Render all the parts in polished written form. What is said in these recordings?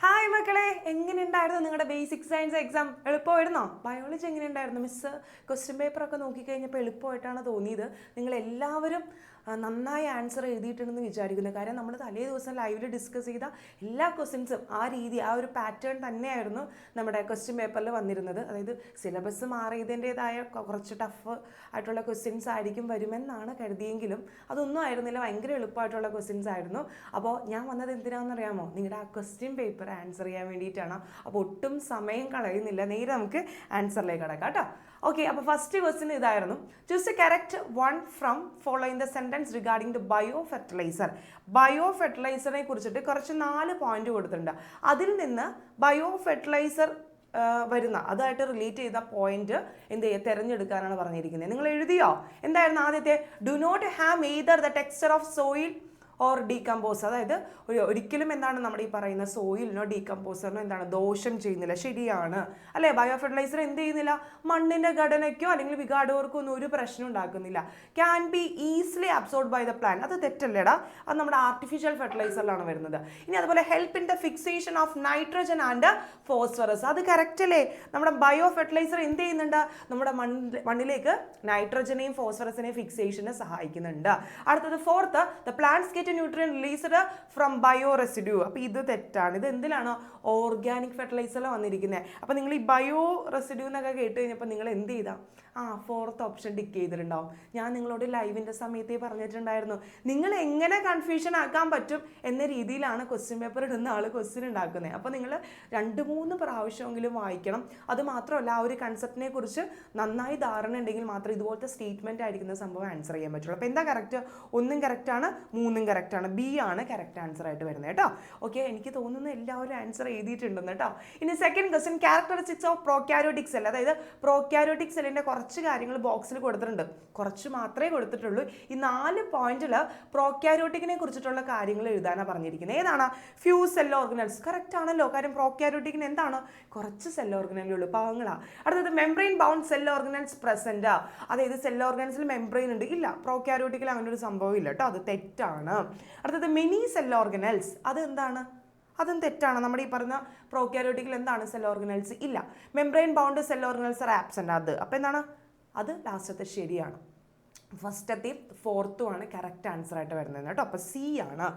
Hi മക്കളെ, എങ്ങനെയുണ്ടായിരുന്നു നിങ്ങളുടെ ബേസിക് സയൻസ് എക്സാം? എളുപ്പമായിരുന്നോ? ബയോളജി എങ്ങനെയുണ്ടായിരുന്നു? മിസ്സ് ക്വസ്റ്റ്യൻ പേപ്പറൊക്കെ നോക്കിക്കഴിഞ്ഞപ്പോൾ എളുപ്പമായിട്ടാണ് തോന്നിയത്. നിങ്ങളെല്ലാവരും നന്നായി ആൻസർ എഴുതിയിട്ടുണ്ടെന്ന് വിചാരിക്കുന്നു. കാര്യം നമ്മൾ തലേ ദിവസം ലൈവിൽ ഡിസ്കസ് ചെയ്ത എല്ലാ ക്വസ്റ്റ്യൻസും ആ ഒരു പാറ്റേൺ തന്നെയായിരുന്നു നമ്മുടെ ക്വസ്റ്റ്യൻ പേപ്പറിൽ വന്നിരുന്നത്. അതായത് സിലബസ് മാറിയതിൻ്റെതായ കുറച്ച് ടഫ് ആയിട്ടുള്ള ക്വസ്റ്റ്യൻസ് ആയിരിക്കും വരുമെന്നാണ് കരുതിയെങ്കിലും അതൊന്നും ആയിരുന്നില്ല. ഭയങ്കര എളുപ്പമായിട്ടുള്ള ക്വസ്റ്റ്യൻസ് ആയിരുന്നു. അപ്പോൾ ഞാൻ വന്നത് എന്തിനാണെന്ന് അറിയാമോ? നിങ്ങളുടെ ആ ക്വസ്റ്റ്യൻ പേപ്പർ ആൻസർ ചെയ്യാൻ വേണ്ടിയിട്ടാണ്. അപ്പോൾ ഒട്ടും സമയം കളയുന്നില്ല, നേരെ നമുക്ക് ആൻസറിലേക്ക് കിടക്കാം കേട്ടോ. ഓക്കെ, അപ്പോൾ ഫസ്റ്റ് ക്വസ്റ്റ്യൻ ഇതായിരുന്നു. Choose a correct one from following the sentence regarding the bio fertilizer. Bio ഫെർട്ടിലൈസറിനെ കുറിച്ചിട്ട് കുറച്ച് 4 പോയിന്റ് കൊടുത്തിട്ടുണ്ട്. അതിൽ നിന്ന് ബയോ ഫെർട്ടിലൈസർ വരുന്ന അതായിട്ട് റിലേറ്റ് ചെയ്ത പോയിന്റ് എന്ത് ചെയ്യുക, തിരഞ്ഞെടുക്കാനാണ് പറഞ്ഞിരിക്കുന്നത്. നിങ്ങൾ എഴുതിയോ? എന്തായിരുന്നു ആദ്യത്തെ? Do not have either the texture of soil or decompose. അതായത് ഒരിക്കലും എന്താണ് നമ്മുടെ ഈ പറയുന്ന സോയിലിനോ ഡീകമ്പോസറിനോ എന്താണ് ദോഷം ചെയ്യുന്നില്ല. ശരിയാണ് അല്ലേ? ബയോ ഫെർട്ടിലൈസർ എന്ത് ചെയ്യുന്നില്ല? മണ്ണിന്റെ ഘടനയ്ക്കോ അല്ലെങ്കിൽ വിഘാടകർക്കോ ഒന്നും ഒരു പ്രശ്നം ഉണ്ടാക്കുന്നില്ല. Can be easily absorb by the plant. അത് തെറ്റല്ലേടാ, അത് നമ്മുടെ ആർട്ടിഫിഷ്യൽ ഫെർട്ടിലൈസറിലാണ് വരുന്നത്. ഇനി അതുപോലെ help in the fixation of nitrogen and phosphorus. അത് കറക്റ്റ് അല്ലേ? നമ്മുടെ ബയോ ഫെർട്ടിലൈസർ എന്ത് ചെയ്യുന്നുണ്ട്? നമ്മുടെ മണ്ണിലേക്ക് നൈട്രജനെയും ഫോസ്ഫറസിനെയും ഫിക്സേഷന് സഹായിക്കുന്നുണ്ട്. അടുത്തത് fourth, the plants get nutrient released from bio residue. അപ്പോൾ ഇത് തെറ്റാണ്. ഇത് എന്തിലാണ്? ഓർഗാനിക് ഫെർട്ടിലൈസറിലാണ് വന്നിരിക്കുന്നത്. അപ്പോൾ നിങ്ങൾ ഈ ബയോ റെസിഡ്യൂ എന്നൊക്കെ കേട്ട് കഴിഞ്ഞപ്പോൾ നിങ്ങൾ എന്ത് ചെയ്താൽ ഫോർത്ത് ഓപ്ഷൻ ടിക്ക് ചെയ്തിട്ടുണ്ടാവും. ഞാൻ നിങ്ങളോട് ലൈവിൻ്റെ സമയത്തേ പറഞ്ഞിട്ടുണ്ടായിരുന്നു, നിങ്ങൾ എങ്ങനെ കൺഫ്യൂഷൻ ആക്കാൻ പറ്റും എന്ന രീതിയിലാണ് ക്വസ്റ്റ്യൻ പേപ്പർ ഇടുന്ന ആൾ ക്വസ്റ്റ്യൻ ഉണ്ടാക്കുന്നത്. അപ്പോൾ നിങ്ങൾ 2-3 പ്രാവശ്യമെങ്കിലും വായിക്കണം. അത് മാത്രമല്ല, ആ ഒരു കൺസെപ്റ്റിനെ കുറിച്ച് നന്നായി ധാരണ ഉണ്ടെങ്കിൽ മാത്രമേ ഇതുപോലത്തെ സ്റ്റേറ്റ്മെൻറ്റ് ആയിരിക്കുന്ന സംഭവം ആൻസർ ചെയ്യാൻ പറ്റുള്ളൂ. അപ്പോൾ എന്താ കറക്റ്റ്? 1 കറക്റ്റാണ്, 3 കറക്റ്റാണ്. ബി ആണ് കറക്റ്റ് ആൻസർ ആയിട്ട് വരുന്നത് കേട്ടോ. ഓക്കെ, എനിക്ക് തോന്നുന്നു എല്ലാവരും ആൻസർ എഴുതിയിട്ടുണ്ടെന്ന് കേട്ടോ. ഇനി second question, characteristics of prokaryotic cell. അതായത് പ്രോക്യാരിയോട്ടിക് സെല്ലിൻ്റെ കുറച്ച് കാര്യങ്ങൾ ബോക്സിൽ കൊടുത്തിട്ടുണ്ട്, കുറച്ച് മാത്രമേ കൊടുത്തിട്ടുള്ളൂ. ഈ 4 പോയിന്റിൽ പ്രോക്യാരിയോട്ടിക്കിനെ കുറിച്ചിട്ടുള്ള കാര്യങ്ങൾ എഴുതാനാണ് പറഞ്ഞിരിക്കുന്നത്. ഏതാണ്? Few cell organelles. കറക്റ്റ് ആണല്ലോ, കാര്യം പ്രോക്യാരിയോട്ടിക്കിന് എന്താണ്? കുറച്ച് സെൽ ഓർഗനലേ ഉള്ളൂ, പാവങ്ങളാണ്. അടുത്തത് membrane bound cell organelles present. അതായത് സെൽ ഓർഗനൽസിൽ മെംബ്രെയിൻ ഉണ്ട്? ഇല്ല, പ്രോക്യാരിയോട്ടിക്കിൽ അങ്ങനെ ഒരു സംഭവം ഇല്ല കേട്ടോ, അത് തെറ്റാണ്. അടുത്തത് മെനി സെൽ ഓർഗനൽസ്. അത് എന്താണ്? അതും തെറ്റാണ്. നമ്മുടെ ഈ പറഞ്ഞ പ്രോക്യാരിയോട്ടിക്കിൽ എന്താണ്? സെൽ ഓർഗനൽസ് ഇല്ല. Membrane bound cell organelles R absent. അത് അപ്പോൾ എന്താണ്? അത് ലാസ്റ്റത്തെ ശരിയാണ്. ഫസ്റ്റത്തെയും ഫോർത്തുമാണ് കറക്റ്റ് ആൻസർ ആയിട്ട് വരുന്നത് കേട്ടോ. അപ്പോൾ സി ആണ്.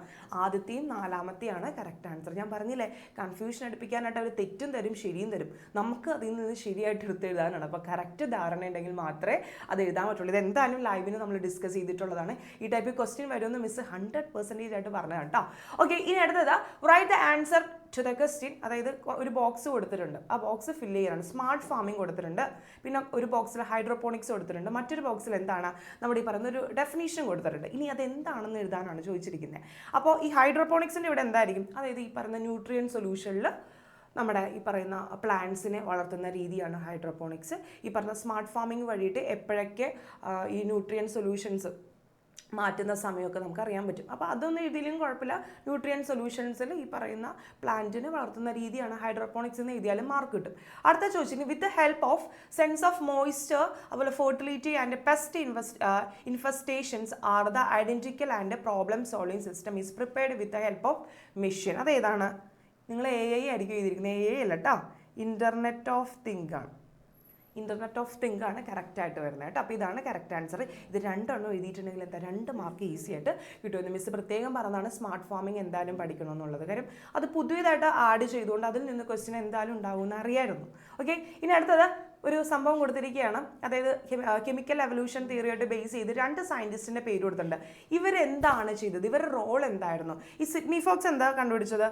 ആദ്യത്തെയും 4മത്തെയാണ് കറക്റ്റ് ആൻസർ. ഞാൻ പറഞ്ഞില്ലേ, കൺഫ്യൂഷൻ അടുപ്പിക്കാനായിട്ട് അവർ തെറ്റും തരും ശരിയും തരും. നമുക്ക് അതിൽ നിന്ന് ശരിയായിട്ട് എടുത്തെഴുതാനാണ്. അപ്പോൾ കറക്റ്റ് ധാരണ ഉണ്ടെങ്കിൽ മാത്രമേ അത് എഴുതാൻ പറ്റുള്ളൂ. ഇത് എന്തായാലും ലൈവിന് നമ്മൾ ഡിസ്കസ് ചെയ്തിട്ടുള്ളതാണ്. ഈ ടൈപ്പ് ക്വസ്റ്റ്യൻ വരുമെന്ന് മിസ് 100% ആയിട്ട് പറഞ്ഞതാണ് കേട്ടോ. ഓക്കെ, ഇനി അടുത്തത് write the answer to the question. അതായത് ഒരു ബോക്സ് കൊടുത്തിട്ടുണ്ട്, ആ ബോക്സ് ഫില്ല് ചെയ്യാനാണ്. സ്മാർട്ട് ഫാമിംഗ് കൊടുത്തിട്ടുണ്ട്, പിന്നെ ഒരു ബോക്സിൽ ഹൈഡ്രോപോണിക്സ് കൊടുത്തിട്ടുണ്ട്, മറ്റൊരു ബോക്സിൽ എന്താണ് നമ്മുടെ ഈ പറയുന്ന ഒരു ഡെഫിനേഷൻ കൊടുത്തിട്ടുണ്ട്. ഇനി അതെന്താണെന്ന് എഴുതാനാണ് ചോദിച്ചിരിക്കുന്നത്. അപ്പോൾ ഈ ഹൈഡ്രോപോണിക്സിൻ്റെ ഇവിടെ എന്തായിരിക്കും? അതായത് ഈ പറയുന്ന ന്യൂട്രിയൻ സൊല്യൂഷനിൽ നമ്മുടെ ഈ പറയുന്ന പ്ലാന്റ്സിനെ വളർത്തുന്ന രീതിയാണ് ഹൈഡ്രോപോണിക്സ്. ഈ പറഞ്ഞ സ്മാർട്ട് ഫാമിംഗ് വഴിയിട്ട് എപ്പോഴൊക്കെ ഈ ന്യൂട്രിയൻ സൊല്യൂഷൻസ് മാറ്റുന്ന സമയമൊക്കെ നമുക്ക് അറിയാൻ പറ്റും. അപ്പോൾ അതൊന്നും എഴുതിയില്ലെങ്കിൽ കുഴപ്പമില്ല. ന്യൂട്രിയൻ സൊല്യൂഷൻസിൽ ഈ പറയുന്ന പ്ലാന്റിനെ വളർത്തുന്ന രീതിയാണ് ഹൈഡ്രോപോണിക്സ് എന്ന് എഴുതിയാലും മാർക്ക് കിട്ടും. അടുത്ത ചോദിച്ചിട്ട് with the help of sense of moisture അതുപോലെ fertility and pest infestations are the identical and problem solving system is prepared with the help of machine. അതേതാണ്? നിങ്ങൾ AI ആയിരിക്കും എഴുതിയിരിക്കുന്നത്. AI അല്ല കേട്ടോ, ഇൻ്റർനെറ്റ് ഓഫ് തിങ്ക് ആണ്. ഇൻ്റർനെറ്റ് ഓഫ് തിങ്ക് ആണ് correct ആയിട്ട് വരുന്നത് കേട്ടോ. അപ്പോൾ ഇതാണ് കറക്റ്റ് ആൻസർ. ഇത് 2 എഴുതിയിട്ടുണ്ടെങ്കിൽ എന്താ 2 മാർക്ക് ഈസി ആയിട്ട് കിട്ടുമെന്ന് മിസ് പ്രത്യേകം പറഞ്ഞതാണ്. സ്മാർട്ട് ഫാമിംഗ് എന്തായാലും പഠിക്കണമെന്നുള്ളത്. കാര്യം അത് പുതിയതായിട്ട് ആഡ് ചെയ്തുകൊണ്ട് അതിൽ നിന്ന് ക്വസ്റ്റ്യൻ എന്തായാലും ഉണ്ടാവുമെന്ന് അറിയായിരുന്നു. ഓക്കെ, ഇനി അടുത്തത് ഒരു സംഭവം കൊടുത്തിരിക്കുകയാണ്. അതായത് കെമിക്കൽ എവല്യൂഷൻ തിയറിയായിട്ട് ബേസ് ചെയ്ത് 2 സയൻറ്റിസ്റ്റിൻ്റെ പേര് കൊടുത്തിട്ടുണ്ട്. ഇവരെന്താണ് ചെയ്തത്? ഇവരുടെ റോൾ എന്തായിരുന്നു? ഈ സിഡ്നി ഫോക്സ് എന്താ കണ്ടുപിടിച്ചത്?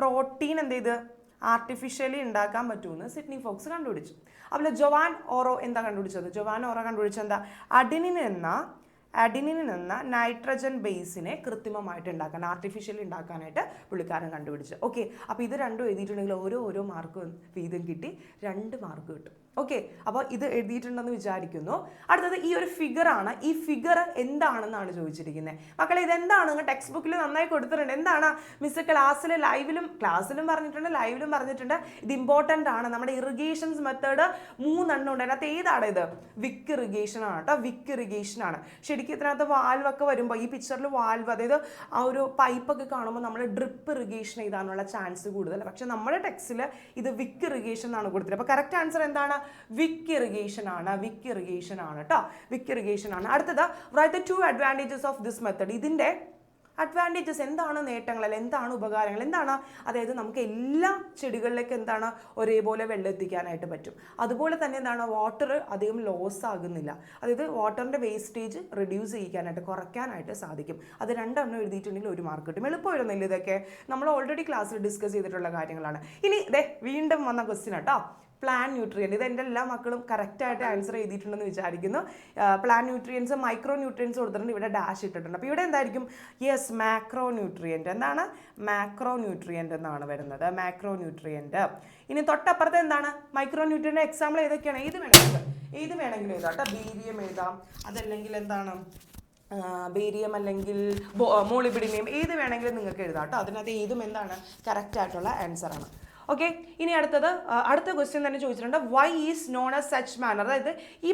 പ്രോട്ടീൻ എന്ത് ചെയ്ത് ആർട്ടിഫിഷ്യലി ഉണ്ടാക്കാൻ പറ്റുമെന്ന് സിഡ്നി ഫോക്സ് കണ്ടുപിടിച്ചു. അതുപോലെ ജോവാൻ ഓറോ എന്താ കണ്ടുപിടിച്ചത്? ജോവാൻ ഓറോ കണ്ടുപിടിച്ചത് എന്താ? അഡിനിൻ എന്ന നൈട്രജൻ ബേസിനെ കൃത്രിമമായിട്ട് ഉണ്ടാക്കാൻ, ആർട്ടിഫിഷ്യലി ഉണ്ടാക്കാനായിട്ട് പുള്ളിക്കാരൻ കണ്ടുപിടിച്ചു. ഓക്കെ, അപ്പോൾ ഇത് 2 എഴുതിയിട്ടുണ്ടെങ്കിൽ ഓരോ മാർക്ക് വീതം കിട്ടി 2 മാർക്ക് കിട്ടും. ഓക്കെ, അപ്പോൾ ഇത് എഴുതിയിട്ടുണ്ടെന്ന് വിചാരിക്കുന്നു. അടുത്തത് ഈ ഒരു ഫിഗറാണ്. ഈ ഫിഗർ എന്താണെന്നാണ് ചോദിച്ചിരിക്കുന്നത്. മക്കളെ ഇതെന്താണ്? നിങ്ങൾ ടെക്സ്റ്റ് ബുക്കിൽ നന്നായി കൊടുത്തിട്ടുണ്ട്. എന്താണ് മിസ് ക്ലാസ്സിലും പറഞ്ഞിട്ടുണ്ട്, ലൈവിലും പറഞ്ഞിട്ടുണ്ട്. ഇത് ഇമ്പോർട്ടൻ്റ് ആണ്. നമ്മുടെ ഇറിഗേഷൻസ് മെത്തേഡ് 3 ഉണ്ട്. അതിനകത്ത് ഏതാണ് ഇത്? വിക്ക് ഇറിഗേഷൻ ആണ് കേട്ടോ. വിക്ക് ഇറിഗേഷൻ ആണ്. ശരിക്കും ഇതിനകത്ത് വാൽവ് ഒക്കെ വരുമ്പോൾ ഈ പിക്ചറിൽ വാൽവ്, അതായത് ആ ഒരു പൈപ്പൊക്കെ കാണുമ്പോൾ നമ്മൾ ഡ്രിപ്പ് ഇറിഗേഷൻ ചെയ്താനുള്ള ചാൻസ് കൂടുതൽ. പക്ഷെ നമ്മുടെ ടെക്സ്റ്റിൽ ഇത് വിക്ക് ഇറിഗേഷൻ എന്നാണ് കൊടുത്തത്. അപ്പോൾ കറക്റ്റ് ആൻസർ എന്താണ്? വിക്ക് ഇറിഗേഷൻ ആണ്. വിക്ക് ഇറിഗേഷൻ ആണ് കേട്ടോ. വിക്ക് ഇറിഗേഷൻ ആണ്. അടുത്തത് write the 2 advantages of this method. ഇതിൻ്റെ അഡ്വാൻറ്റേജസ് എന്താണ്, നേട്ടങ്ങൾ, അല്ല എന്താണ് ഉപകാരങ്ങൾ, എന്താണ്? അതായത് നമുക്ക് എല്ലാ ചെടികളിലേക്ക് എന്താണ് ഒരേപോലെ വെള്ളം എത്തിക്കാനായിട്ട് പറ്റും. അതുപോലെ തന്നെ എന്താണ്, വാട്ടർ അധികം ലോസ് ആകുന്നില്ല. അതായത് വാട്ടറിൻ്റെ വേസ്റ്റേജ് റെഡ്യൂസ് ചെയ്യിക്കാനായിട്ട്, കുറയ്ക്കാനായിട്ട് സാധിക്കും. അത് 2 എണ്ണം എഴുതിയിട്ടുണ്ടെങ്കിൽ 1 മാർക്ക് കിട്ടും. എളുപ്പമായിരുന്നില്ല ഇതൊക്കെ? നമ്മൾ ഓൾറെഡി ക്ലാസ്സിൽ ഡിസ്കസ് ചെയ്തിട്ടുള്ള കാര്യങ്ങളാണ്. ഇനി വീണ്ടും വന്ന ക്വസ്റ്റ്യൻ കേട്ടോ. Plant nutrient. ഇത് എൻ്റെ എല്ലാ മക്കളും കറക്റ്റായിട്ട് ആൻസർ ചെയ്തിട്ടുണ്ടെന്ന് വിചാരിക്കുന്നു. പ്ലാന്റ് ന്യൂട്രിയൻസ്, മൈക്രോ ന്യൂട്രിയൻസ് കൊടുത്തിട്ടുണ്ട്, ഇവിടെ ഡാഷ് ഇട്ടിട്ടുണ്ട്. അപ്പോൾ ഇവിടെ എന്തായിരിക്കും? Yes, macro nutrient. എന്താണ്? മാക്രോ ന്യൂട്രിയൻറ്റ് എന്നാണ് വരുന്നത്. Macro nutrient. ഇനി തൊട്ടപ്പുറത്ത് എന്താണ്? മൈക്രോ ന്യൂട്രിയൻ്റെ എക്സാമ്പിൾ ഏതൊക്കെയാണ്? ഏത് വേണമെങ്കിലും എഴുതാം കേട്ടോ. ബീരിയം എഴുതാം, അതല്ലെങ്കിൽ എന്താണ് ബേരിയം അല്ലെങ്കിൽ മോളിബിഡിനിയം, ഏത് വേണമെങ്കിലും നിങ്ങൾക്ക് എഴുതാം കേട്ടോ. അതിനകത്ത് ഏതും എന്താണ് കറക്റ്റായിട്ടുള്ള ആൻസറാണ്. ഓക്കെ, ഇനി അടുത്ത ക്വസ്റ്റ്യൻ തന്നെ ചോദിച്ചിട്ടുണ്ട്. Why is none as such manner. അതായത് ഈ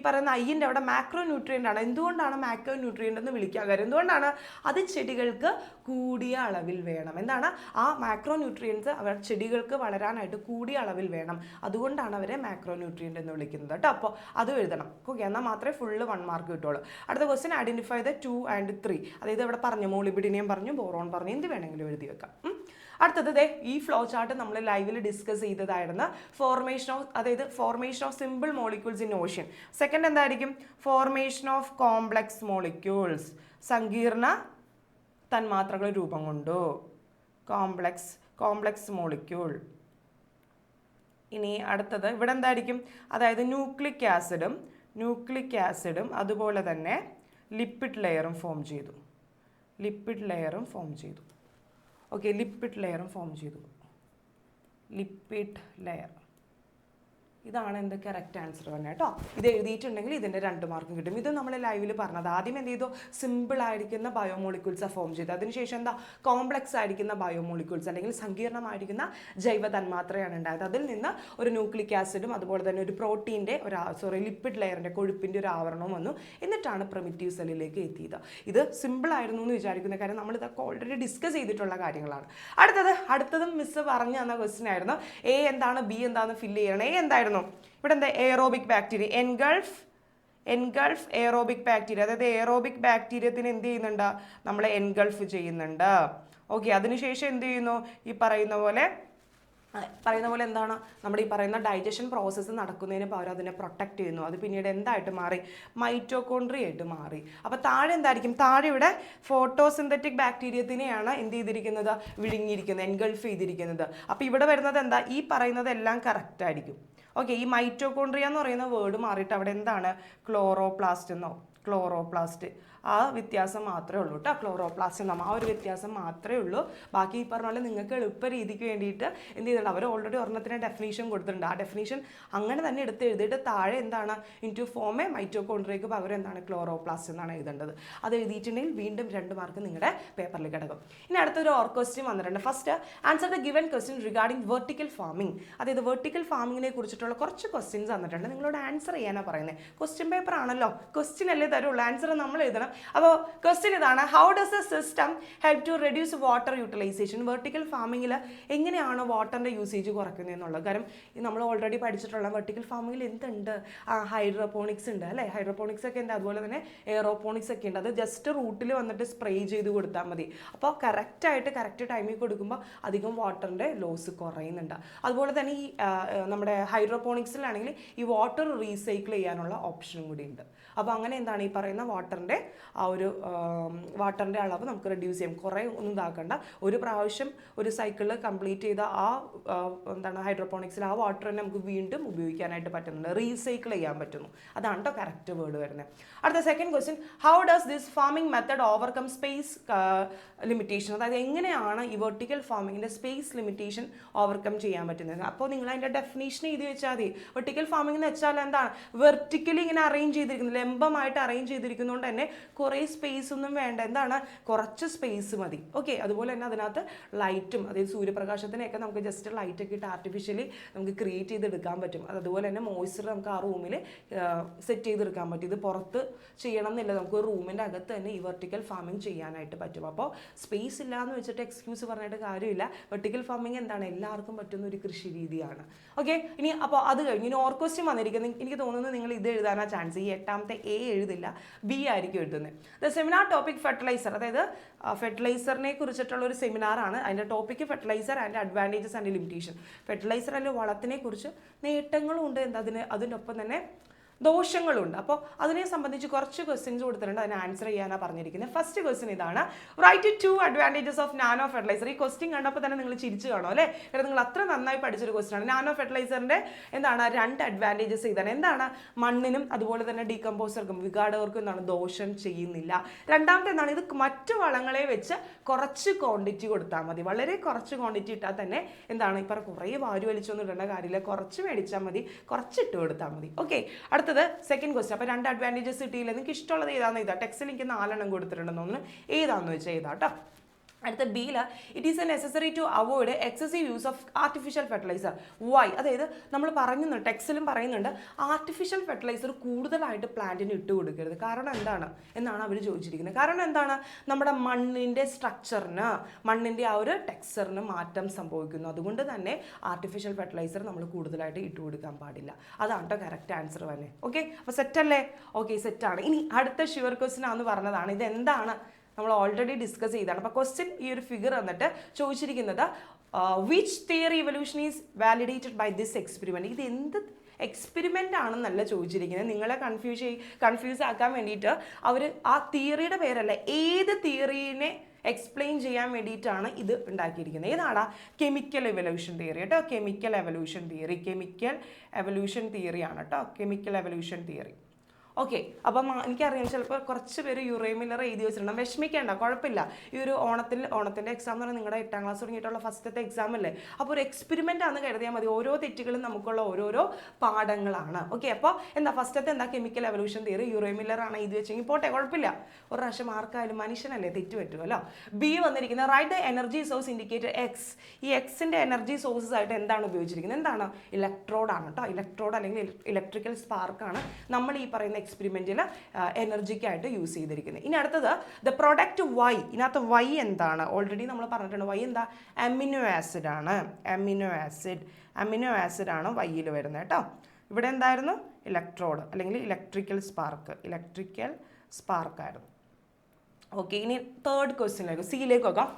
പറയുന്ന ഐൻ്റെ അവിടെ മാക്രോ ന്യൂട്രിയൻ്റ് ആണ്. എന്തുകൊണ്ടാണ് മാക്രോ ന്യൂട്രിയൻ്റ് എന്ന് വിളിക്കാൻ കാര്യം? എന്തുകൊണ്ടാണ്? അത് ചെടികൾക്ക് കൂടിയ അളവിൽ വേണം. എന്താണ്? ആ മാക്രോ ന്യൂട്രിയൻസ് ചെടികൾക്ക് വളരാനായിട്ട് കൂടിയ അളവിൽ വേണം. അതുകൊണ്ടാണ് അവരെ മാക്രോ ന്യൂട്രിയൻ്റ് എന്ന് വിളിക്കുന്നത് കേട്ടോ. അപ്പോൾ അത് എഴുതണം. ഓക്കെ, എന്നാൽ മാത്രമേ ഫുള്ള് 1 മാർക്ക് കിട്ടുള്ളൂ. അടുത്ത ക്വസ്റ്റ്യൻ ഐഡൻറ്റിഫൈ ദ 2 and 3. അതായത് ഇവിടെ പറഞ്ഞു, മോളിബിഡിനിയം പറഞ്ഞു, ബോറോൺ പറഞ്ഞു, എന്ത് വേണമെങ്കിലും എഴുതി വെക്കാം. അടുത്തത് ഈ ഫ്ലോ ചാർട്ട് നമ്മൾ ലൈവിൽ ഡിസ്കസ് ചെയ്തതായിരുന്നു. Formation of simple molecules in ocean. Second എന്തായിരിക്കും? Formation of complex molecules. സങ്കീർണ തന്മാത്രകൾ രൂപം കൊണ്ടു. Complex molecule. ഇനി അടുത്തത് ഇവിടെ എന്തായിരിക്കും? അതായത് ന്യൂക്ലിക് ആസിഡും അതുപോലെ തന്നെ ലിപ്പിഡ് ലെയറും ഫോം ചെയ്തു. ഓക്കെ, ലിപ്പിഡ് ലെയറും ഫോം ചെയ്തു. Lipid layer. ഇതാണ് എന്ത് കറക്റ്റ് ആൻസർ തന്നെ കേട്ടോ. ഇത് എഴുതിയിട്ടുണ്ടെങ്കിൽ ഇതിൻ്റെ 2 മാർക്കും കിട്ടും. ഇത് നമ്മൾ ലൈവിൽ പറഞ്ഞത്. ആദ്യം എന്ത് ചെയ്തു? സിമ്പിൾ ആയിരിക്കുന്ന ബയോമോളിക്യൂൾസാണ് ഫോം ചെയ്തത്. അതിനുശേഷം എന്താ? കോംപ്ലക്സ് ആയിരിക്കുന്ന ബയോമോളിക്യൂൾസ് അല്ലെങ്കിൽ സങ്കീർണമായിരിക്കുന്ന ജൈവ തന്മാത്രയാണ് ഉണ്ടായത്. അതിൽ നിന്ന് ഒരു ന്യൂക്ലിക് ആസിഡും അതുപോലെ തന്നെ ഒരു പ്രോട്ടീൻ്റെ ലിപ്പിഡ് ലെയറിൻ്റെ കൊഴുപ്പിൻ്റെ ഒരു ആവരണവും വന്നു. എന്നിട്ടാണ് പ്രിമിറ്റീവ് സെല്ലിലേക്ക് എത്തിയത്. ഇത് സിമ്പിൾ ആയിരുന്നു എന്ന് വിചാരിക്കുന്ന കാര്യം നമ്മൾ ഇതൊക്കെ ഓൾറെഡി ഡിസ്കസ് ചെയ്തിട്ടുള്ള കാര്യങ്ങളാണ്. അടുത്തതും മിസ് പറഞ്ഞു തന്ന ക്വസ്റ്റ്യൻ ആയിരുന്നു. എ എന്താണ്, ബി എന്താണെന്ന് ഫില്ല് ചെയ്യണം. എ എന്തായിരുന്നു? ഇവിടെ എന്താ? Aerobic bacteria. Engulf aerobic bacteria. അതായത് എയറോബിക് ബാക്ടീരിയത്തിന് എന്ത് ചെയ്യുന്നുണ്ട്? നമ്മൾ എൻഗൾഫ് ചെയ്യുന്നുണ്ട്. ഓക്കെ, അതിനുശേഷം എന്ത് ചെയ്യുന്നു? ഈ പറയുന്ന പോലെ എന്താണ്? നമ്മുടെ ഈ പറയുന്ന ഡൈജഷൻ പ്രോസസ്സ് നടക്കുന്നതിന് പകരം അതിനെ പ്രൊട്ടക്ട് ചെയ്യുന്നു. അത് പിന്നീട് എന്തായിട്ട് മാറി? മൈറ്റോകോൺട്രിയ ആയിട്ട് മാറി. അപ്പോൾ താഴെ എന്തായിരിക്കും? താഴെ ഇവിടെ ഫോട്ടോസിന്തറ്റിക് ബാക്ടീരിയത്തിനെയാണ് എന്ത് ചെയ്തിരിക്കുന്നത്? വിഴുങ്ങിയിരിക്കുന്നത്, എൻഗൾഫ് ചെയ്തിരിക്കുന്നത്. അപ്പോൾ ഇവിടെ വരുന്നത് എന്താ? ഈ പറയുന്നത് എല്ലാം കറക്റ്റ് ആയിരിക്കും. ഓക്കെ, ഈ മൈറ്റോകോൺട്രിയ എന്ന് പറയുന്ന വേർഡ് മാറിയിട്ട് അവിടെ എന്താണ്? ക്ലോറോപ്ലാസ്റ്റ്. ആ വ്യത്യാസം മാത്രമേ ഉള്ളൂ കേട്ടോ. ക്ലോറോപ്ലാസ്റ്റ് എന്ന ആ ഒരു വ്യത്യാസം മാത്രമേ ഉള്ളൂ. ബാക്കി ഈ പറഞ്ഞ പോലെ നിങ്ങൾക്ക് എളുപ്പ രീതിക്ക് വേണ്ടിയിട്ട് എന്ത് ചെയ്തിട്ടുണ്ട്? അവർ ഓൾറെഡി ഒരെണ്ണത്തിന് ഡെഫിനേഷൻ കൊടുത്തിട്ടുണ്ട്. ആ ഡെഫിനേഷൻ അങ്ങനെ തന്നെ എഴുതിയിട്ട് താഴെ എന്താണ്? ഇൻറ്റു ഫോമേ മൈറ്റോകോൺട്രിയക്ക് പകരം എന്താണ്? ക്ലോറോപ്ലാസ്റ്റ് എന്നാണ് എഴുതേണ്ടത്. അത് എഴുതിയിട്ടുണ്ടെങ്കിൽ വീണ്ടും 2 മാർക്ക് നിങ്ങളുടെ പേപ്പറിൽ കിടക്കും. ഇനി അടുത്തൊരു ക്വസ്റ്റ്യൻ വന്നിട്ടുണ്ട്. First, answer the given question regarding vertical farming. അതായത് വെർട്ടിക്കൽ ഫാമിങ്ങിനെ കുറിച്ചിട്ടുള്ള കുറച്ച് ക്വസ്റ്റ്യൻസ് തന്നിട്ടുണ്ട്. നിങ്ങളോട് ആൻസർ ചെയ്യാനാണ് പറയുന്നത്. ക്വസ്റ്റ്യൻ പേപ്പർ ആണല്ലോ, ക്വസ്റ്റ്യൻ അല്ലേ തരുള്ളൂ, ആൻസർ നമ്മൾ എഴുതണം. അപ്പോൾ ക്വസ്റ്റ്യൻ ഇതാണ്: how does a system help to reduce water utilization? Vertical ഫാമിങ്ങിൽ എങ്ങനെയാണ് വാട്ടറിൻ്റെ യൂസേജ് കുറയ്ക്കുന്നത് എന്നുള്ളത്. കാരണം നമ്മൾ ഓൾറെഡി പഠിച്ചിട്ടുള്ള വെർട്ടിക്കൽ ഫാമിങ്ങിൽ എന്തുണ്ട്? ഹൈഡ്രോപോണിക്സ് ഉണ്ട് അല്ലേ? ഹൈഡ്രോപോണിക്സ് ഒക്കെ ഉണ്ട്. അതുപോലെ തന്നെ എയറോപോണിക്സ് ഒക്കെ ഉണ്ട്. അത് ജസ്റ്റ് റൂട്ടിൽ വന്നിട്ട് സ്പ്രേ ചെയ്ത് കൊടുത്താൽ മതി. അപ്പോൾ കറക്റ്റ് ടൈമിൽ കൊടുക്കുമ്പോൾ അധികം വാട്ടറിൻ്റെ ലോസ് കുറയുന്നുണ്ട്. അതുപോലെ തന്നെ ഈ നമ്മുടെ ഹൈഡ്രോപോണിക്സിലാണെങ്കിൽ ഈ വാട്ടർ റീസൈക്കിൾ ചെയ്യാനുള്ള ഓപ്ഷനും കൂടി ഉണ്ട്. അപ്പോൾ അങ്ങനെ എന്താണ്? ഈ പറയുന്ന വാട്ടറിൻ്റെ ആ ഒരു വാട്ടറിൻ്റെ അളവ് നമുക്ക് റെഡ്യൂസ് ചെയ്യാം. കുറേ ഒന്നും ഇതാക്കണ്ട, ഒരു പ്രാവശ്യം ഒരു സൈക്കിളിൽ കംപ്ലീറ്റ് ചെയ്ത ആ എന്താണ് ഹൈഡ്രോപോണിക്സിൽ ആ വാട്ടർ തന്നെ നമുക്ക് വീണ്ടും ഉപയോഗിക്കാനായിട്ട് പറ്റുന്നുണ്ട്, റീസൈക്കിൾ ചെയ്യാൻ പറ്റുന്നു. അതാണ് കേട്ടോ കറക്റ്റ് വേർഡ് വരുന്നത്. അടുത്ത second question, how does this farming method overcome space limitation? അതായത് എങ്ങനെയാണ് ഈ വെർട്ടിക്കൽ ഫാമിങ്ങിൻ്റെ സ്പേസ് ലിമിറ്റേഷൻ ഓവർകം ചെയ്യാൻ പറ്റുന്നത്? അപ്പോൾ നിങ്ങൾ അതിൻ്റെ ഡെഫിനേഷൻ എഴുതി വെച്ചാൽ മതി. വെർട്ടിക്കൽ ഫാമിംഗ് എന്ന് വെച്ചാൽ എന്താണ്? വെർട്ടിക്കലി ഇങ്ങനെ അറേഞ്ച് ചെയ്തിരിക്കുന്നത്, ലംബമായിട്ട് അറേഞ്ച് ചെയ്തിരിക്കുന്നതുകൊണ്ട് തന്നെ കുറേ സ്പേസ് ഒന്നും വേണ്ട, എന്താണ്, കുറച്ച് സ്പേസ് മതി. ഓക്കെ, അതുപോലെ തന്നെ അതിനകത്ത് ലൈറ്റും, അതായത് സൂര്യപ്രകാശത്തിനെയൊക്കെ നമുക്ക് ജസ്റ്റ് ലൈറ്റൊക്കെ ഇട്ട് ആർട്ടിഫിഷ്യലി നമുക്ക് ക്രിയേറ്റ് ചെയ്തെടുക്കാൻ പറ്റും. അതുപോലെ തന്നെ മോയ്സ്ചർ നമുക്ക് ആ റൂമിൽ സെറ്റ് ചെയ്തെടുക്കാൻ പറ്റും. ഇത് പുറത്ത് ചെയ്യണം എന്നില്ല, നമുക്ക് റൂമിൻ്റെ അകത്ത് തന്നെ ഈ വെർട്ടിക്കൽ ഫാമിംഗ് ചെയ്യാനായിട്ട് പറ്റും. അപ്പോൾ സ്പേസ് ഇല്ല എന്ന് വെച്ചിട്ട് എക്സ്ക്യൂസ് പറഞ്ഞിട്ട് കാര്യമില്ല. വെർട്ടിക്കൽ ഫാമിംഗ് എന്താണ്, എല്ലാവർക്കും പറ്റുന്ന ഒരു കൃഷി രീതിയാണ്. ഓക്കെ, ഇനി അപ്പോൾ അത് കഴിഞ്ഞ് ഇനി ഓർ ക്വസ്റ്റ്യൻ വന്നിരിക്കുന്നത്, എനിക്ക് തോന്നുന്നത് നിങ്ങൾ ഇത് എഴുതാനാ ചാൻസ്. ഈ 8ാമത്തെ എ എഴുതില്ല, ബി ആയിരിക്കും എഴുതുന്നത്. ദ സെമിനാർ ടോപ്പിക് ഫെർട്ടിലൈസർ, അതായത് ഫെർട്ടിലൈസറിനെ കുറിച്ചിട്ടുള്ള ഒരു സെമിനാറാണ്. അതിൻ്റെ topic fertiliser and advantages and limitation. Fertiliser അല്ലെങ്കിൽ വളത്തിനെ കുറിച്ച് നേട്ടങ്ങളും ഉണ്ട്, എന്താ അതിനൊപ്പം തന്നെ ദോഷങ്ങളുണ്ട്. അപ്പോൾ അതിനെ സംബന്ധിച്ച് കുറച്ച് ക്വസ്റ്റ്യൻസ് കൊടുത്തിട്ടുണ്ട്, അതിന് ആൻസർ ചെയ്യാനാണ് പറഞ്ഞിരിക്കുന്നത്. ഫസ്റ്റ് ക്വസ്റ്റ്യൻ ഇതാണ്, write 2 advantages of nano fertilizer. ഈ ക്വസ്റ്റ്യൻ കണ്ടപ്പോൾ തന്നെ നിങ്ങൾ ചിരിച്ചു കാണും അല്ലേ, കാരണം നിങ്ങൾ അത്ര നന്നായി പഠിച്ചൊരു ക്വസ്റ്റ്യൻ ആണ്. നാനോ ഫെർട്ടിലൈസറിൻ്റെ എന്താണ് 2 അഡ്വാൻറ്റേജസ് ഇതാണ്. എന്താണ്? മണ്ണിനും അതുപോലെ തന്നെ ഡീകമ്പോസർക്കും വിഘാടകർക്കും എന്താണ് ദോഷം ചെയ്യുന്നില്ല. രണ്ടാമത്തെ എന്താണ്, ഇത് മറ്റു വളങ്ങളെ വെച്ച് കുറച്ച് ക്വാണ്ടിറ്റി കൊടുത്താൽ മതി. വളരെ കുറച്ച് ക്വാണ്ടിറ്റി ഇട്ടാൽ തന്നെ എന്താണ്, ഇപ്പം കുറേ വാരി വലിച്ചൊന്നും ഇടേണ്ട കാര്യമില്ല, കുറച്ച് മേടിച്ചാൽ മതി, കുറച്ച് ഇട്ട് കൊടുത്താൽ മതി. ഓക്കെ, അടുത്ത സെക്കൻഡ് ക്വസ്റ്റ്യൻ. അപ്പോൾ 2 അഡ്വാൻറ്റേജസ് കിട്ടിയില്ല, നിങ്ങൾക്ക് ഇഷ്ടമുള്ളത് ഏതാണെന്ന് എഴുതാം. ടെക്സ്റ്റിൽ എനിക്ക് 4 കൊടുത്തിട്ടുണ്ടെന്ന് തോന്നുന്നു, ഏതാണെന്ന് വെച്ചാൽ എഴുതാം കേട്ടോ. അടുത്ത ബിയിൽ, it is a necessary to avoid excessive use of artificial fertilizer. Why? അതായത് നമ്മൾ പറയുന്നുണ്ട്, ടെക്സ്റ്റിലും പറയുന്നുണ്ട്, ആർട്ടിഫിഷ്യൽ ഫെർട്ടിലൈസർ കൂടുതലായിട്ട് പ്ലാന്റിന് ഇട്ട് കൊടുക്കരുത്. കാരണം എന്താണ് എന്നാണ് അവർ ചോദിച്ചിരിക്കുന്നത്. കാരണം എന്താണ്, നമ്മുടെ മണ്ണിൻ്റെ സ്ട്രക്ചറിന്, മണ്ണിൻ്റെ ആ ഒരു ടെക്സ്ചറിന് മാറ്റം സംഭവിക്കുന്നു. അതുകൊണ്ട് തന്നെ ആർട്ടിഫിഷ്യൽ ഫെർട്ടിലൈസർ നമ്മൾ കൂടുതലായിട്ട് ഇട്ട് കൊടുക്കാൻ പാടില്ല. അതാണ് കേട്ടോ കറക്റ്റ് ആൻസർ തന്നെ. ഓക്കെ, അപ്പോൾ സെറ്റല്ലേ? ഓക്കെ, സെറ്റാണ്. ഇനി അടുത്ത ഷുവർ ക്വസ്റ്റ്യൻ ആണെന്ന് പറഞ്ഞതാണ്, ഇതെന്താണ് നമ്മൾ ഓൾറെഡി ഡിസ്കസ് ചെയ്താണ്. അപ്പോൾ ക്വസ്റ്റ്യൻ ഈ ഒരു ഫിഗർ വന്നിട്ട് ചോദിച്ചിരിക്കുന്നത്, which theory evolution is validated by this experiment. ഇത് എന്ത് എക്സ്പെരിമെൻ്റ് ആണെന്നല്ല ചോദിച്ചിരിക്കുന്നത്, നിങ്ങളെ കൺഫ്യൂസ് ആക്കാൻ വേണ്ടിയിട്ട് അവർ ആ തിയറിയുടെ പേരല്ല, ഏത് തിയറീനെ എക്സ്പ്ലെയിൻ ചെയ്യാൻ വേണ്ടിയിട്ടാണ് ഇത് ഉണ്ടാക്കിയിരിക്കുന്നത്. ഏതാടാ? കെമിക്കൽ എവല്യൂഷൻ തിയറി കേട്ടോ. കെമിക്കൽ എവല്യൂഷൻ തിയറിയാണ് കേട്ടോ, കെമിക്കൽ എവല്യൂഷൻ തിയറി. ഓക്കെ, അപ്പം എനിക്കറിയാം ചിലപ്പോൾ കുറച്ച് പേര് യുറേ മില്ലർ എഴുതി വെച്ചിട്ടുണ്ടാകും. വിഷമിക്കേണ്ട, കുഴപ്പമില്ല. ഈ ഒരു ഓണത്തിൻ്റെ എക്സാം എന്ന് പറഞ്ഞാൽ നിങ്ങളുടെ 8ാം ക്ലാസ് തുടങ്ങിയിട്ടുള്ള ഫസ്റ്റത്തെ എക്സാം അല്ലേ, അപ്പോൾ ഒരു എക്സ്പെരിമെൻ്റ് ആണെന്ന് കരുതിയാൽ മതി. ഓരോ തെറ്റുകളും നമുക്കുള്ള ഓരോരോ പാഠങ്ങളാണ്. ഓക്കെ, അപ്പോൾ എന്താ ഫസ്റ്റത്തെ എന്താ കെമിക്കൽ എവല്യൂഷൻ തിയറി, യുറേ മില്ലർ ആണ് എഴുതി വെച്ചെങ്കിൽ പോട്ടെ, കുഴപ്പമില്ല. ഒരു പ്രാവശ്യം മാർക്കായാലും മനുഷ്യനല്ലേ, തെറ്റ് പറ്റുമല്ലോ. ബി വന്നിരിക്കുന്നത്, write the energy source indicator X. ഈ എക്സിൻ്റെ എനർജി സോഴ്സസ് ആയിട്ട് എന്താണ് ഉപയോഗിച്ചിരിക്കുന്നത്? എന്താണ്? ഇലക്ട്രോഡാണ് കേട്ടോ. ഇലക്ട്രോഡ് അല്ലെങ്കിൽ ഇലക്ട്രിക്കൽ സ്പാർക്കാണ് നമ്മൾ ഈ പറയുന്ന എക്സ്പെരിമെൻറ്റിൽ എനർജിക്കായിട്ട് യൂസ് ചെയ്തിരിക്കുന്നത്. ഇനി അടുത്തത് ദ പ്രൊഡക്റ്റ് വൈ. ഇതിനകത്ത് വൈ എന്താണ്? ഓൾറെഡി നമ്മൾ പറഞ്ഞിട്ടുണ്ട്. വൈ എന്താ? അമിനോ ആസിഡ് ആണ്. അമിനോ ആസിഡ് ആണ് വൈയിൽ വരുന്നത് കേട്ടോ. ഇവിടെ എന്തായിരുന്നു? ഇലക്ട്രോഡ് അല്ലെങ്കിൽ ഇലക്ട്രിക്കൽ സ്പാർക്കായിരുന്നു. ഓക്കെ, ഇനി തേർഡ് ക്വസ്റ്റ്യനിലേക്ക്, സിയിലേക്ക് നോക്കാം.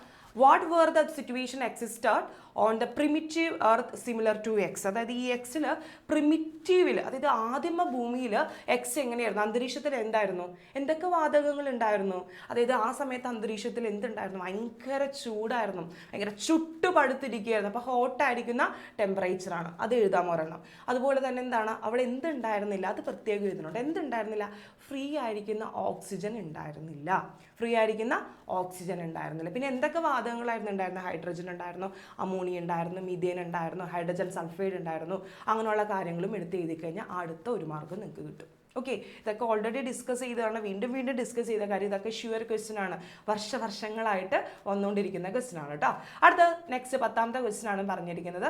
What were the situation existed on the primitive earth similar to X. അതായത് ഈ എക്സിൽ പ്രിമിറ്റീവിൽ, അതായത് ആദിമ ഭൂമിയിൽ എക്സ് എങ്ങനെയായിരുന്നു? അന്തരീക്ഷത്തിൽ എന്തായിരുന്നു? എന്തൊക്കെ വാതകങ്ങൾ ഉണ്ടായിരുന്നു? അതായത് ആ സമയത്ത് അന്തരീക്ഷത്തിൽ എന്തുണ്ടായിരുന്നു? ഭയങ്കര ചൂടായിരുന്നു, ഭയങ്കര ചുട്ടുപടുത്തിരിക്കുകയായിരുന്നു. അപ്പോൾ ഹോട്ടായിരിക്കുന്ന ടെമ്പറേച്ചറാണ്, അത് എഴുതാൻ ഒരെണ്ണം. അതുപോലെ തന്നെ എന്താണ്, അവിടെ എന്തുണ്ടായിരുന്നില്ല, അത് പ്രത്യേകം എഴുതുന്നുണ്ട്. എന്തുണ്ടായിരുന്നില്ല? ഫ്രീ ആയിരിക്കുന്ന ഓക്സിജൻ ഉണ്ടായിരുന്നില്ല. പിന്നെ എന്തൊക്കെ വാതകങ്ങളായിരുന്നു ഉണ്ടായിരുന്നത്? ഹൈഡ്രജൻ ഉണ്ടായിരുന്നു, അമോണിയ ഉണ്ടായിരുന്നു, മീഥേൻ ഉണ്ടായിരുന്നു, ഹൈഡ്രജൻ സൾഫൈഡ് ഉണ്ടായിരുന്നു. അങ്ങനെയുള്ള കാര്യങ്ങളും എടുത്ത് എഴുതി കഴിഞ്ഞാൽ അടുത്ത ഒരു മാർക്ക് നിങ്ങൾക്ക് കിട്ടും. ഓക്കെ, ഇതൊക്കെ ഓൾറെഡി ഡിസ്കസ് ചെയ്തതാണ്, വീണ്ടും ഡിസ്കസ് ചെയ്ത കാര്യം. ഇതൊക്കെ ഷുവർ ക്വസ്റ്റ്യൻ ആണ്, വർഷങ്ങളായിട്ട് വന്നുകൊണ്ടിരിക്കുന്ന ക്വസ്റ്റ്യൻ ആണ് കേട്ടോ. അടുത്ത നെക്സ്റ്റ് 10ാമത്തെ ക്വസ്റ്റ്യൻ ആണ് പറഞ്ഞിരിക്കുന്നത്,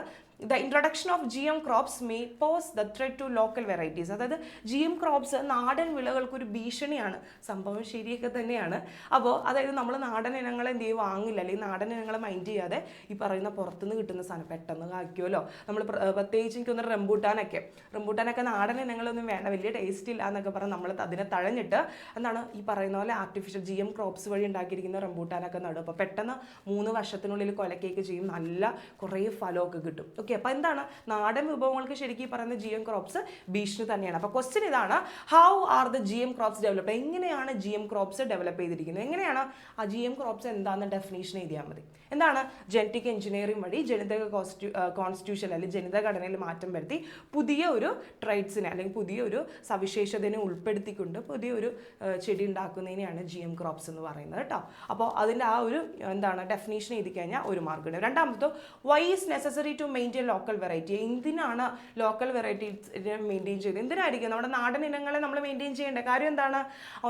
the introduction of GM crops may pose the threat to local varieties. അതായത് GM ക്രോപ്സ് നാടൻ വിളകൾക്കൊരു ഭീഷണിയാണ്. സംഭവം ശരിയൊക്കെ തന്നെയാണ്. അപ്പോൾ അതായത് നമ്മൾ നാടൻ ഇനങ്ങൾ എന്ത് ചെയ്യും, വാങ്ങില്ല, അല്ലെങ്കിൽ നാടൻ ഇനങ്ങളെ മൈൻഡ് ചെയ്യാതെ ഈ പറയുന്ന പുറത്തുനിന്ന് കിട്ടുന്ന സാധനം പെട്ടെന്ന് കായ്ക്കുമല്ലോ. നമ്മൾ പ്രത്യേകിച്ച് എനിക്കൊന്ന് റംബൂട്ടാനൊക്കെ നാടൻ ഇനങ്ങളൊന്നും വേണ്ട, വലിയ ടേസ്റ്റ് ഇല്ല എന്നൊക്കെ പറഞ്ഞ് നമ്മൾ അതിനെ തഴഞ്ഞിട്ട് എന്താണ് ഈ പറയുന്ന പോലെ ആർട്ടിഫിഷ്യൽ GM ക്രോപ്സ് വഴി ഉണ്ടാക്കിയിരിക്കുന്ന റംബൂട്ടാനൊക്കെ നടും. അപ്പോൾ പെട്ടെന്ന് 3 വർഷത്തിനുള്ളിൽ കൊലക്കേക്ക് ചെയ്യും, നല്ല കുറേ ഫലമൊക്കെ കിട്ടും. ഓക്കെ, ഓക്കെ, അപ്പോൾ എന്താണ് നാടൻ വിഭവങ്ങൾക്ക് ശരിക്കും പറയുന്ന GM ക്രോപ്സ് ഭീഷണി തന്നെയാണ്. അപ്പോൾ ക്വസ്റ്റ്യൻ ഇതാണ്, how are the GM crops develop? എങ്ങനെയാണ് GM ക്രോപ്സ് ഡെവലപ്പ് ചെയ്തിരിക്കുന്നത്? എങ്ങനെയാണ് ആ GM ക്രോപ്സ് എന്താണെന്ന് ഡെഫിനേഷൻ എഴുതിയാൽ മതി. എന്താണ്? ജനറ്റിക് എഞ്ചിനീയറിംഗ് വഴി ജനിതക കോൺസ്റ്റിറ്റ്യൂഷൻ അല്ലെങ്കിൽ ജനിതഘടനയിൽ മാറ്റം വരുത്തി പുതിയ ഒരു ട്രൈറ്റ്സിനെ അല്ലെങ്കിൽ പുതിയ ഒരു സവിശേഷതയെ ഉൾപ്പെടുത്തിക്കൊണ്ട് പുതിയൊരു ചെടി ഉണ്ടാക്കുന്നതിനെയാണ് GM ക്രോപ്സ് എന്ന് പറയുന്നത് കേട്ടോ. അപ്പോൾ അതിൻ്റെ ആ ഒരു എന്താണ് ഡെഫിനേഷൻ എഴുതി കഴിഞ്ഞാൽ ഒരു മാർക്ക് ഉണ്ട്. രണ്ടാമത്തെ, why is necessary to maintain local variety? എന്തിനാണ് ലോക്കൽ വെറൈറ്റീസിനെ മെയിൻറ്റെയിൻ ചെയ്യുന്നത്? എന്തിനായിരിക്കും നമ്മുടെ നാടൻ ഇനങ്ങളെ നമ്മൾ മെയിൻറ്റെയിൻ ചെയ്യേണ്ട കാര്യം എന്താണ്?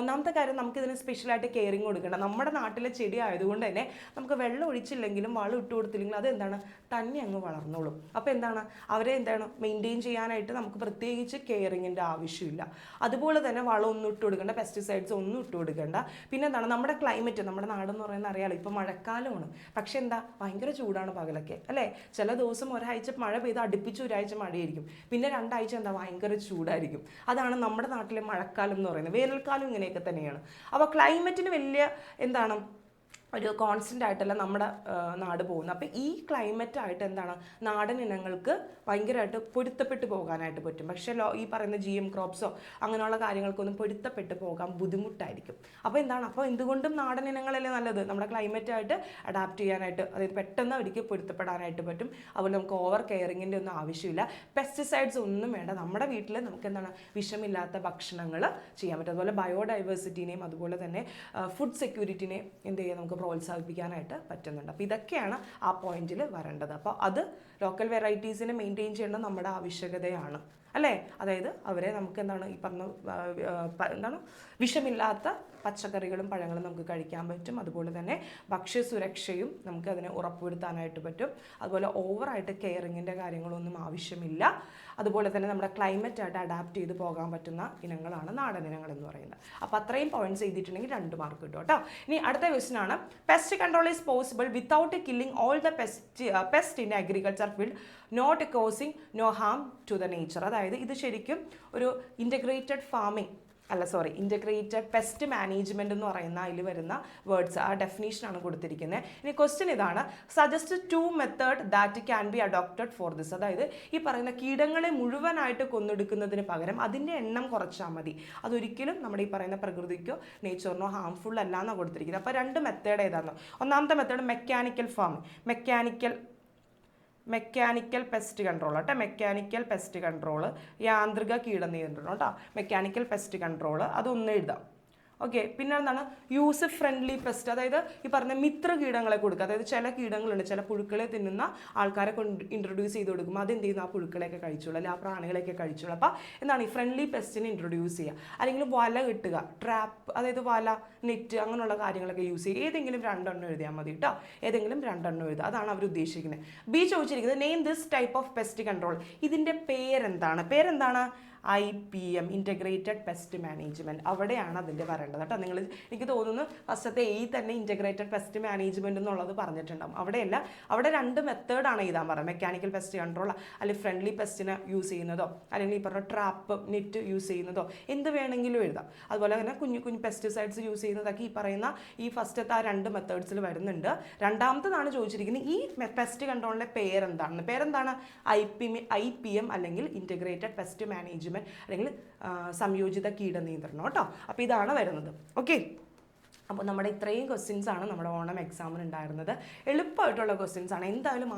ഒന്നാമത്തെ കാര്യം, നമുക്കിതിന് സ്പെഷ്യലായിട്ട് കെയറിങ് കൊടുക്കണം. നമ്മുടെ നാട്ടിലെ ചെടി ആയതുകൊണ്ട് തന്നെ നമുക്ക് വെള്ളം ഒഴിച്ചില്ലെങ്കിലും വളം ഇട്ട് കൊടുത്തില്ലെങ്കിലും അത് എന്താണ് തന്നെ അങ്ങ് വളർന്നോളും. അപ്പോൾ എന്താണ് അവരെ എന്താണ് മെയിൻറ്റെയിൻ ചെയ്യാനായിട്ട് നമുക്ക് പ്രത്യേകിച്ച് കെയറിങ്ങിൻ്റെ ആവശ്യമില്ല. അതുപോലെ തന്നെ വളം ഒന്നും ഇട്ട് കൊടുക്കേണ്ട, പെസ്റ്റിസൈഡ്സ് ഒന്നും ഇട്ട് കൊടുക്കേണ്ട. പിന്നെ എന്താണ് നമ്മുടെ ക്ലൈമറ്റ്, നമ്മുടെ നാടെന്ന് പറയുന്നത് അറിയാലോ, ഇപ്പോൾ മഴക്കാലമാണ്. പക്ഷെ എന്താ ഭയങ്കര ചൂടാണ് പകലൊക്കെ അല്ലേ? ചില ദിവസം ഒരാഴ്ച മഴ പെയ്ത് അടുപ്പിച്ച് ഒരാഴ്ച മഴയായിരിക്കും, പിന്നെ രണ്ടാഴ്ച എന്താ ഭയങ്കര ചൂടായിരിക്കും. അതാണ് നമ്മുടെ നാട്ടിലെ മഴക്കാലം എന്ന് പറയുന്നത്. വേനൽക്കാലം ഇങ്ങനെയൊക്കെ തന്നെയാണ്. അപ്പോൾ ക്ലൈമറ്റിന് വലിയ എന്താണ് ഒരു കോൺസ്റ്റൻ്റ് ആയിട്ടല്ല നമ്മുടെ നാട് പോകുന്നത്. അപ്പോൾ ഈ ക്ലൈമറ്റായിട്ട് എന്താണ് നാടൻ ഇനങ്ങൾക്ക് ഭയങ്കരമായിട്ട് പൊരുത്തപ്പെട്ട് പോകാനായിട്ട് പറ്റും. പക്ഷേ ഈ പറയുന്ന GM ക്രോപ്സോ അങ്ങനെയുള്ള കാര്യങ്ങൾക്കൊന്നും പൊരുത്തപ്പെട്ട് പോകാൻ ബുദ്ധിമുട്ടായിരിക്കും. അപ്പോൾ എന്താണ്, അപ്പോൾ എന്തുകൊണ്ടും നാടൻ ഇനങ്ങളല്ലേ നല്ലത്? നമ്മുടെ ക്ലൈമറ്റായിട്ട് അഡാപ്റ്റ് ചെയ്യാനായിട്ട്, അതായത് പെട്ടെന്ന് അവർക്ക് പൊരുത്തപ്പെടാനായിട്ട് പറ്റും. അതുപോലെ നമുക്ക് ഓവർ കെയറിങ്ങിൻ്റെ ഒന്നും ആവശ്യമില്ല. പെസ്റ്റിസൈഡ്സ് ഒന്നും വേണ്ട. നമ്മുടെ വീട്ടിൽ നമുക്ക് എന്താണ് വിഷമില്ലാത്ത ഭക്ഷണങ്ങൾ ചെയ്യാൻ പറ്റും. അതുപോലെ ബയോഡൈവേഴ്സിറ്റിനെയും അതുപോലെ തന്നെ ഫുഡ് സെക്യൂരിറ്റിനെയും എന്ത് ചെയ്യുക നമുക്ക് പ്രോത്സാഹിപ്പിക്കാനായിട്ട് പറ്റുന്നുണ്ട്. അപ്പോൾ ഇതൊക്കെയാണ് ആ പോയിന്റിൽ വരേണ്ടത്. അപ്പോൾ അത് ലോക്കൽ വെറൈറ്റീസിനെ മെയിൻറ്റെയിൻ ചെയ്യേണ്ടത് നമ്മുടെ ആവശ്യകതയാണ് അല്ലേ? അതായത് അവരെ നമുക്ക് എന്താണ് ഈ പറഞ്ഞ എന്താണ് വിഷമില്ലാത്ത പച്ചക്കറികളും പഴങ്ങളും നമുക്ക് കഴിക്കാൻ പറ്റും. അതുപോലെ തന്നെ ഭക്ഷ്യസുരക്ഷയും നമുക്ക് അതിനെ ഉറപ്പുവരുത്താനായിട്ട് പറ്റും. അതുപോലെ ഓവറായിട്ട് കെയറിങ്ങിൻ്റെ കാര്യങ്ങളൊന്നും ആവശ്യമില്ല. അതുപോലെ തന്നെ നമ്മുടെ ക്ലൈമറ്റായിട്ട് അഡാപ്റ്റ് ചെയ്ത് പോകാൻ പറ്റുന്ന ഇനങ്ങളാണ് നാടൻ ഇനങ്ങൾ എന്ന് പറയുന്നത്. അപ്പോൾ അത്രയും പോയിന്റ്സ് ചെയ്തിട്ടുണ്ടെങ്കിൽ 2 മാർക്ക് കിട്ടും കേട്ടോ. ഇനി അടുത്ത ക്വസ്റ്റ്യൻ ആണ്, pest control is possible without killing all the pest in agriculture field not causing no harm to the nature? അതായത് ഇത് ശരിക്കും ഒരു integrated farming integrated pest management എന്ന് പറയുന്ന അതിൽ വരുന്ന വേർഡ്സ്, ആ ഡെഫിനേഷനാണ് കൊടുത്തിരിക്കുന്നത്. ഇനി ക്വസ്റ്റ്യൻ ഇതാണ്, suggest 2 method that can be adopted for this? അതായത് ഈ പറയുന്ന കീടങ്ങളെ മുഴുവനായിട്ട് കൊന്നെടുക്കുന്നതിന് പകരം അതിൻ്റെ എണ്ണം കുറച്ചാൽ മതി. അതൊരിക്കലും നമ്മുടെ ഈ പറയുന്ന പ്രകൃതിക്കോ നേച്ചറിനോ ഹാംഫുൾ അല്ല എന്നാണ് കൊടുത്തിരിക്കുന്നത്. അപ്പോൾ 2 മെത്തേഡ് ഏതാണെന്നോ? ഒന്നാമത്തെ method mechanical farming, mechanical pest control കേട്ടോ. മെക്കാനിക്കൽ പെസ്റ്റ് കൺട്രോൾ, യാന്ത്രിക കീടനിയന്ത്രണം കേട്ടോ. മെക്കാനിക്കൽ പെസ്റ്റ് കൺട്രോൾ അതൊന്ന് എഴുതാം. ഓക്കെ, പിന്നെ എന്താണ് യൂസർ ഫ്രണ്ട്ലി പെസ്റ്റ്? അതായത് ഈ പറഞ്ഞ മിത്ര കീടങ്ങളെ കൊടുക്കുക. അതായത് ചില കീടങ്ങളുണ്ട്, ചില പുഴുക്കളെ തിന്നുന്ന ആൾക്കാരെ ഇൻട്രൊഡ്യൂസ് ചെയ്ത് കൊടുക്കുമ്പോൾ അതെന്ത് ചെയ്യുന്നു, ആ പുഴുക്കളെയൊക്കെ കഴിച്ചോളൂ അല്ലെങ്കിൽ ആ പ്രാണികളെയൊക്കെ കഴിച്ചോളൂ. അപ്പോൾ എന്താണ് ഈ ഫ്രണ്ട്ലി പെസ്റ്റിനെ ഇൻട്രൊഡ്യൂസ് ചെയ്യുക. അല്ലെങ്കിൽ വല കിട്ടുക, ട്രാപ്പ്, അതായത് വല, നെറ്റ് അങ്ങനെയുള്ള കാര്യങ്ങളൊക്കെ യൂസ് ചെയ്യുക. ഏതെങ്കിലും 2 എണ്ണം എഴുതിയാൽ മതി കേട്ടോ. ഏതെങ്കിലും 2 എണ്ണം എഴുതുക, അതാണ് അവർ ഉദ്ദേശിക്കുന്നത്. ബി ചോദിച്ചിരിക്കുന്നത്, name this type of pest control? ഇതിൻ്റെ പേരെന്താണ്? IPM, integrated pest management. അവിടെയാണ് അതിൻ്റെ വരേണ്ടത് കേട്ടോ. എനിക്ക് തോന്നുന്നു ഫസ്റ്റത്തെ തന്നെ ഇൻ്റഗ്രേറ്റഡ് പെസ്റ്റ് മാനേജ്മെൻറ്റ് എന്നുള്ളത് പറഞ്ഞിട്ടുണ്ടാകും. അവിടെയല്ല, അവിടെ 2 മെത്തേഡാണ് എഴുതാൻ പറയുന്നത്. മെക്കാനിക്കൽ പെസ്റ്റ് കൺട്രോൾ അല്ലെങ്കിൽ ഫ്രണ്ട്ലി പെസ്റ്റിനെ യൂസ് ചെയ്യുന്നതോ അല്ലെങ്കിൽ ഈ പറഞ്ഞ ട്രാപ്പ്, നെറ്റ് യൂസ് ചെയ്യുന്നതോ എന്ത് വേണമെങ്കിലും എഴുതാം. അതുപോലെ തന്നെ കുഞ്ഞു പെസ്റ്റിസൈഡ്സ് യൂസ് ചെയ്യുന്നതൊക്കെ ഈ പറയുന്ന ഈ ഫസ്റ്റത്തെ ആ 2 മെത്തേഡ്സിൽ വരുന്നുണ്ട്. രണ്ടാമത്തതാണ് ചോദിച്ചിരിക്കുന്നത്, ഈ പെസ്റ്റ് കൺട്രോളിൻ്റെ പേരെന്താണ്? IPM അല്ലെങ്കിൽ ഇൻ്റഗ്രേറ്റഡ് പെസ്റ്റ് മാനേജ്മെൻറ്റ് അല്ലെങ്കിൽ സംയോജിത കീടനിയന്ത്രണം കേട്ടോ. അപ്പോൾ ഇതാണ് വരുന്നത്. ഓക്കെ, അപ്പോൾ നമ്മുടെ ഇത്രയും ക്വസ്റ്റ്യൻസ് ആണ് നമ്മുടെ ഓണം എക്സാമിന് ഉണ്ടായിരുന്നത്. എളുപ്പമായിട്ടുള്ള ക്വസ്റ്റ്യൻസ് ആണ്. എന്തായാലും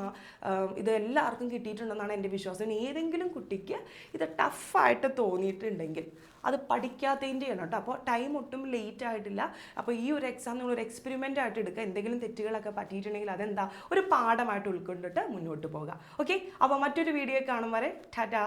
ഇത് എല്ലാവർക്കും കിട്ടിയിട്ടുണ്ടെന്നാണ് എൻ്റെ വിശ്വാസം. ഏതെങ്കിലും കുട്ടിക്ക് ഇത് ടഫായിട്ട് തോന്നിയിട്ടുണ്ടെങ്കിൽ അത് പഠിക്കാത്തതിൻ്റെയാണ് കേട്ടോ. അപ്പോൾ ടൈം ഒട്ടും ലേറ്റ് ആയിട്ടില്ല. അപ്പോൾ ഈ ഒരു എക്സാം നിങ്ങളൊരു എക്സ്പെരിമെൻ്റ് ആയിട്ട് എടുക്കുക. എന്തെങ്കിലും തെറ്റുകളൊക്കെ പറ്റിയിട്ടുണ്ടെങ്കിൽ അതെന്താ ഒരു പാഠമായിട്ട് ഉൾക്കൊണ്ടിട്ട് മുന്നോട്ട് പോകുക. ഓക്കെ, അപ്പോൾ മറ്റൊരു വീഡിയോ കാണും വരെ ടാറ്റാ.